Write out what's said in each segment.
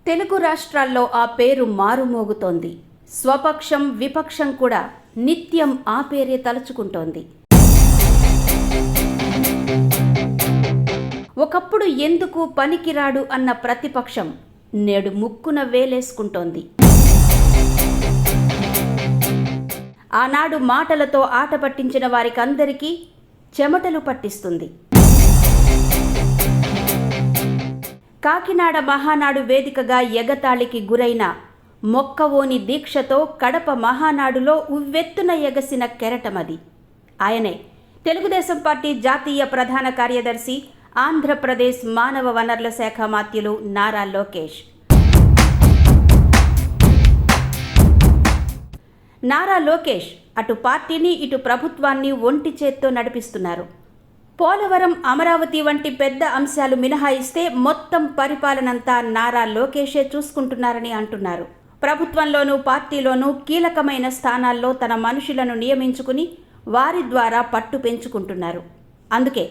తెలుగు రాష్ట్రాల్లో ఆ పేరు మారుమోగుతోంది. స్వపక్షం విపక్షం కూడా నిత్యం ఆ పేరే తలుచుకుంటోంది. ఒకప్పుడు ఎందుకు పనికిరాడు అన్న ప్రతిపక్షం నేడు ముక్కున వేలేసుకుంటోంది. ఆనాడు మాటలతో ఆట పట్టించిన వారికందరికీ చెమటలు పట్టిస్తుంది. కాకినాడ మహానాడు వేదికగా ఎగతాళికి గురైన మొక్కవోని దీక్షతో కడప మహానాడులో ఉవ్వెత్తున ఎగసిన కెరటమది. ఆయనే తెలుగుదేశం పార్టీ జాతీయ ప్రధాన కార్యదర్శి, ఆంధ్రప్రదేశ్ మానవ వనరుల శాఖ మాత్యులు నారా లోకేష్. నారా లోకేష్ అటు పార్టీని ఇటు ప్రభుత్వాన్ని ఒంటి చేత్తో నడిపిస్తున్నారు. పోలవరం, అమరావతి వంటి పెద్ద అంశాలు మినహాయిస్తే మొత్తం పరిపాలనంతా నారా లోకేషే చూసుకుంటున్నారని అంటున్నారు. ప్రభుత్వంలోనూ పార్టీలోనూ కీలకమైన స్థానాల్లో తన మనుషులను నియమించుకుని వారి ద్వారా పట్టు పెంచుకుంటున్నారు. అందుకే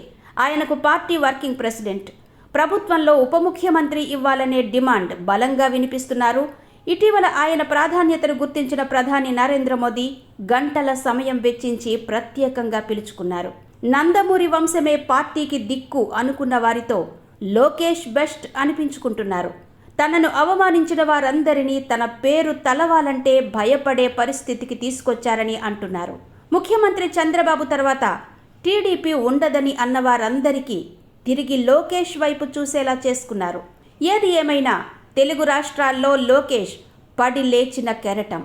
ఆయనకు పార్టీ వర్కింగ్ ప్రెసిడెంట్, ప్రభుత్వంలో ఉప ముఖ్యమంత్రి ఇవ్వాలనే డిమాండ్ బలంగా వినిపిస్తున్నారు. ఇటీవల ఆయన ప్రాధాన్యతను గుర్తించిన ప్రధాని నరేంద్ర మోదీ గంటల సమయం వెచ్చించి ప్రత్యేకంగా పిలుచుకున్నారు. నందమూరి వంశమే పార్టీకి దిక్కు అనుకున్న వారితో లోకేష్ బెస్ట్ అనిపించుకుంటున్నారు. తనను అవమానించిన వారందరినీ తన పేరు తలవాలంటే భయపడే పరిస్థితికి తీసుకొచ్చారని అంటున్నారు. ముఖ్యమంత్రి చంద్రబాబు తర్వాత టీడీపీ ఉండదని అన్నవారందరికీ తిరిగి లోకేష్ వైపు చూసేలా చేసుకున్నారు. ఏది ఏమైనా తెలుగు రాష్ట్రాల్లో లోకేష్ పడి లేచిన కెరటం.